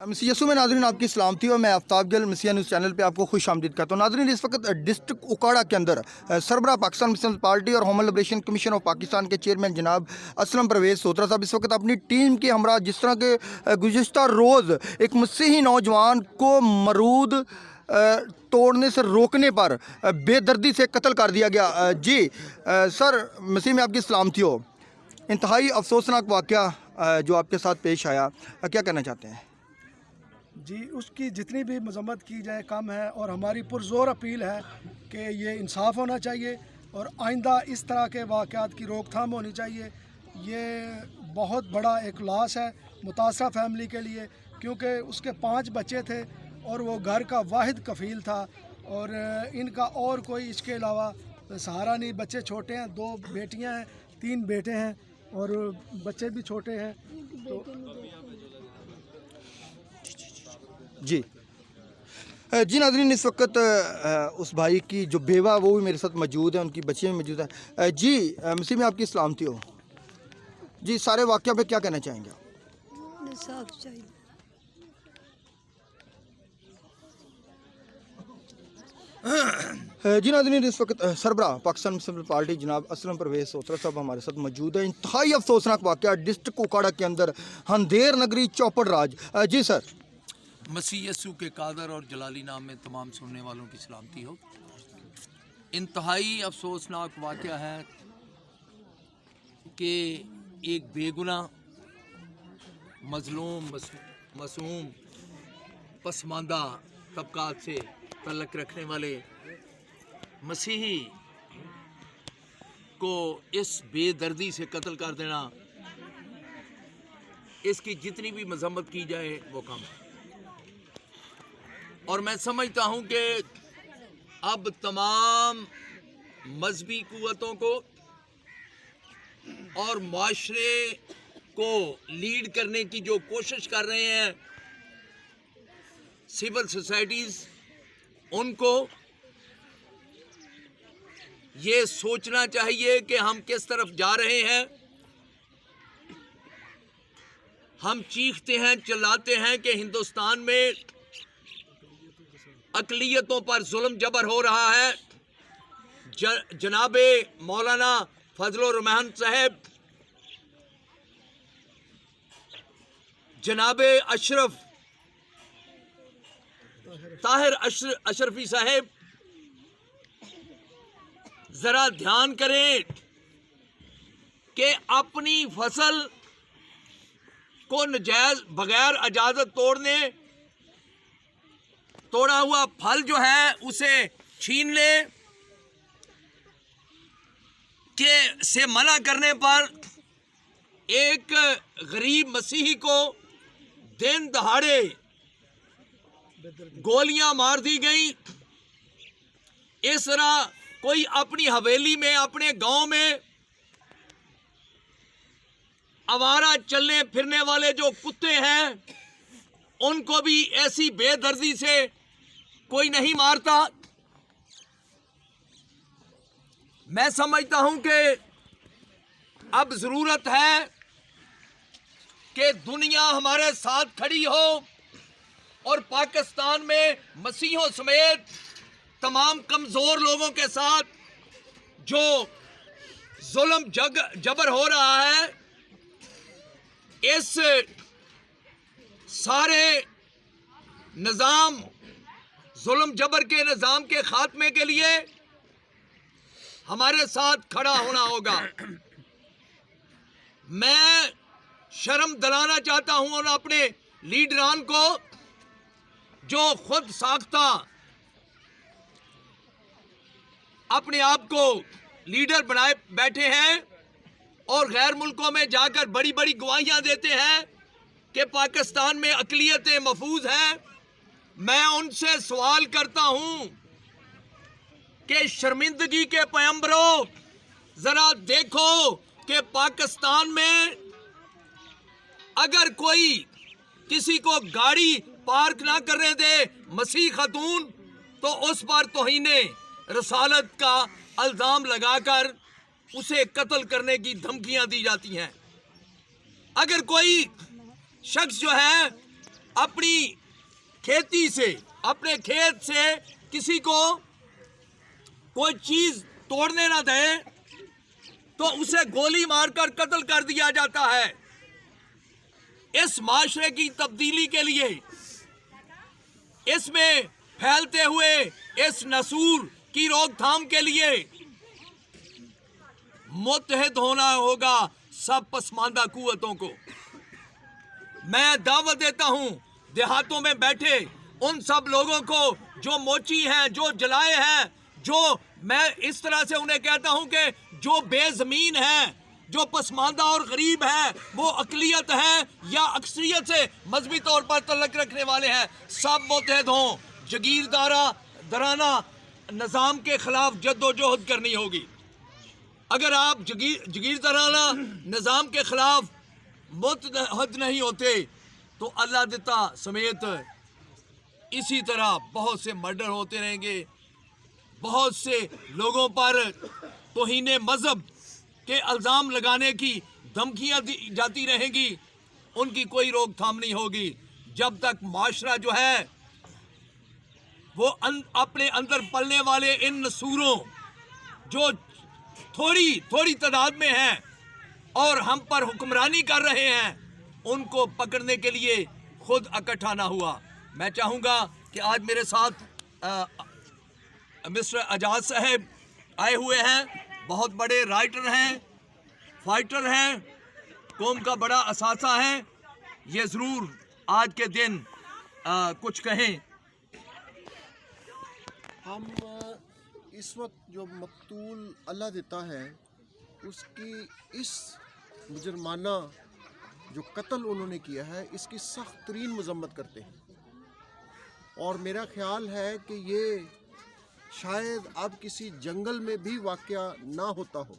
मसीह यसु में नाज़रीन आपकी सलामती और मैं आफ्ताब गिल मसीह न्यूज़ चैनल पे आपको खुश आमदीद करता हूँ। नाज़रीन इस वक्त डिस्ट्रिक्ट उकाड़ा के अंदर सरबराह पाकिस्तान मुस्लिम पार्टी और human liberation commission of Pakistan के चेयरमैन जनाब असलम परवेज़ सोतरा साहब इस वक्त अपनी टीम के हमरा जिस तरह के गुज़िश्ता रोज़ एक मसीही नौजवान को मरूद तोड़ने से रोकने पर बेदर्दी से कत्ल कर दिया गया। जी सर, मसीह में आपकी सलामती हो। इंतहाई अफसोसनाक वाक़या जो आपके साथ पेश आया, क्या कहना चाहते हैं? जी, उसकी जितनी भी मजम्मत की जाए कम है और हमारी पुरज़ोर अपील है कि ये इंसाफ होना चाहिए और आइंदा इस तरह के वाक़यात की रोकथाम होनी चाहिए। ये बहुत बड़ा एक लॉस है मुतासरा फैमिली के लिए, क्योंकि उसके 5 बच्चे थे और वो घर का वाहिद कफ़ील था और इनका और कोई इसके अलावा सहारा नहीं। बच्चे छोटे हैं, 2 बेटियां हैं, 3 बेटे हैं और बच्चे भी छोटे हैं। तो जी जी नाज़रीन, इस वक्त उस भाई की जो बेवा वो भी मेरे साथ मौजूद है, उनकी बच्चियाँ भी मौजूद है। जी मसीह में आपकी सलामती हो। जी, सारे वाक़या पे क्या कहना चाहेंगे आप? इंसाफ चाहिए। जी नाज़रीन, इस वक्त सरबराह पाकिस्तान मुस्लिम पार्टी जनाब असलम परवेज़ सोतरा साहब हमारे साथ मौजूद है। इंतहाई अफसोसनाक वाक़या डिस्ट्रिक्ट उकाड़ा के अंदर हंदेर नगरी चौपड़ राज। जी सर। मसीह यसू के कादर और जलाली नाम में तमाम सुनने वालों की सलामती हो। इंतहाई अफसोसनाक वाक़या है कि एक बेगुनाह मजलूम मासूम पसमानदा तबकात से तल्लक रखने वाले मसीही को इस बेदर्दी से कत्ल कर देना, इसकी जितनी भी मजम्मत की जाए वो कम है। और मैं समझता हूं कि अब तमाम मजहबी कुव्वतों को और माशरे को लीड करने की जो कोशिश कर रहे हैं सिविल सोसाइटीज़, उनको ये सोचना चाहिए कि हम किस तरफ जा रहे हैं। हम चीखते हैं, चिल्लाते हैं कि हिंदुस्तान में अक़लियतों पर जुल्म जबर हो रहा है। जनाबे मौलाना फजलुर रहमान साहब, जनाबे ताहिर अशरफी साहब, जरा ध्यान करें कि अपनी फसल को नजायज बगैर इजाजत तोड़ा हुआ फल जो है उसे छीन ले के से मना करने पर एक गरीब मसीही को दिन दहाड़े गोलियां मार दी गई। इस तरह कोई अपनी हवेली में, अपने गांव में आवारा चलने फिरने वाले जो कुत्ते हैं उनको भी ऐसी बेदर्दी से कोई नहीं मारता। मैं समझता हूं कि अब जरूरत है कि दुनिया हमारे साथ खड़ी हो और पाकिस्तान में मसीहों समेत तमाम कमजोर लोगों के साथ जो जुल्म जबर हो रहा है, इस सारे निज़ाम जुल्म जबर के निज़ाम के खात्मे के लिए हमारे साथ खड़ा होना होगा। मैं शर्म दिलाना चाहता हूं और अपने लीडरान को जो खुद साख्ता अपने आप को लीडर बनाए बैठे हैं और गैर मुल्कों में जाकर बड़ी बड़ी गवाहियां देते हैं कि पाकिस्तान में अक़लियतें महफूज हैं। मैं उनसे सवाल करता हूं कि शर्मिंदगी के पैगंबरों, जरा देखो कि पाकिस्तान में अगर कोई किसी को गाड़ी पार्क ना करने दे मसीह खातून, तो उस पर तौहीने रसालत का इल्ज़ाम लगाकर उसे कत्ल करने की धमकियां दी जाती हैं। अगर कोई शख्स जो है अपनी खेती से, अपने खेत से किसी को कोई चीज तोड़ने ना दे तो उसे गोली मारकर कत्ल कर दिया जाता है। इस माशरे की तब्दीली के लिए, इसमें फैलते हुए इस नसूर की रोकथाम के लिए मुत्तहिद होना होगा सब पसमानदा कुव्वतों को। मैं दावत देता हूं देहातों में बैठे उन सब लोगों को जो मोची हैं, जो जलाए हैं, जो मैं इस तरह से उन्हें कहता हूं कि जो बेजमीन हैं, जो पसमानदा और गरीब हैं, वो अकलियत हैं या अक्सरियत से मजहबी तौर पर तल्लक रखने वाले हैं, सब मुत्तहिद हों। दराना निज़ाम के खिलाफ जद्दोजहद करनी होगी। अगर आप दराना निज़ाम के खिलाफ मुत्तहद नहीं होते तो अल्लाह दिता समेत इसी तरह बहुत से मर्डर होते रहेंगे, बहुत से लोगों पर तौहीन मजहब के इल्ज़ाम लगाने की धमकियां दी जाती रहेंगी, उनकी कोई रोकथाम नहीं होगी जब तक माशरा जो है वो अपने अंदर पलने वाले इन नसूरों जो थोड़ी तादाद में हैं और हम पर हुक्मरानी कर रहे हैं, उनको पकड़ने के लिए खुद इकट्ठा ना हुआ। मैं चाहूँगा कि आज मेरे साथ मिस्टर आज़ाद साहब आए हुए हैं, बहुत बड़े राइटर हैं, फाइटर हैं, कौम का बड़ा असासा है, ये ज़रूर आज के दिन कुछ कहें। हम इस वक्त जो मकतूल अल्लाह देता है उसकी इस मुजरमाना जो कत्ल उन्होंने किया है इसकी सख्त तरीन मजम्मत करते हैं, और मेरा ख्याल है कि ये शायद अब किसी जंगल में भी वाक़या ना होता हो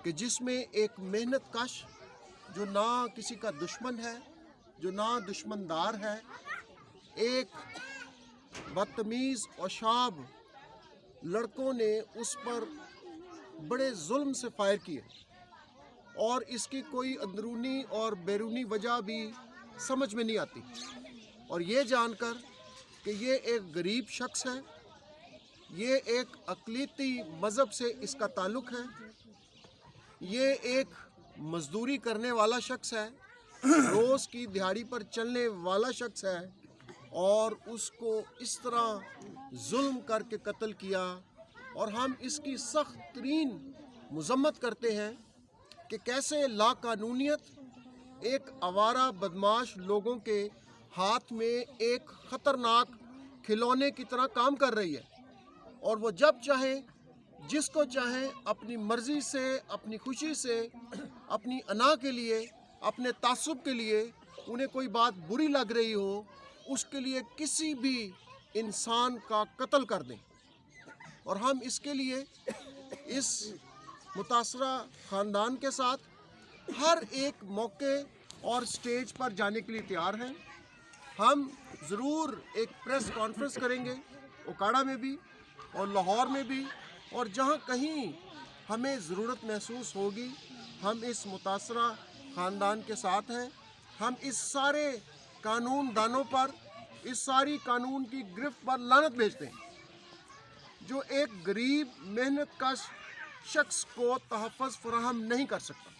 कि जिसमें एक मेहनत कश जो ना किसी का दुश्मन है, जो ना दुश्मनदार है, एक बदतमीज़ और शाब लड़कों ने उस पर बड़े जुल्म से फायर किए, और इसकी कोई अंदरूनी और बैरूनी वजह भी समझ में नहीं आती। और ये जानकर कि ये एक गरीब शख्स है, ये एक अक़लीती मज़हब से इसका ताल्लुक़ है, ये एक मज़दूरी करने वाला शख्स है, रोज़ की दिहाड़ी पर चलने वाला शख्स है, और उसको इस तरह जुल्म करके कत्ल किया। और हम इसकी सख्त तरीन मजम्मत करते हैं कि कैसे लाकानूनियत एक आवारा बदमाश लोगों के हाथ में एक ख़तरनाक खिलौने की तरह काम कर रही है, और वो जब चाहे जिसको चाहे अपनी मर्ज़ी से, अपनी खुशी से, अपनी अना के लिए, अपने तासुब के लिए उन्हें कोई बात बुरी लग रही हो उसके लिए किसी भी इंसान का कत्ल कर दें। और हम इसके लिए इस मुतासरा ख़ानदान के साथ हर एक मौके और स्टेज पर जाने के लिए तैयार हैं। हम ज़रूर एक प्रेस कॉन्फ्रेंस करेंगे ओकाड़ा में भी और लाहौर में भी, और जहाँ कहीं हमें ज़रूरत महसूस होगी हम इस मुतासरा ख़ानदान के साथ हैं। हम इस सारे कानून दानों पर, इस सारी कानून की गिरफ्त पर लानत भेजते हैं जो एक गरीब मेहनत कश शख्स को तहफ़्फ़ुज़ फराहम नहीं कर सकता।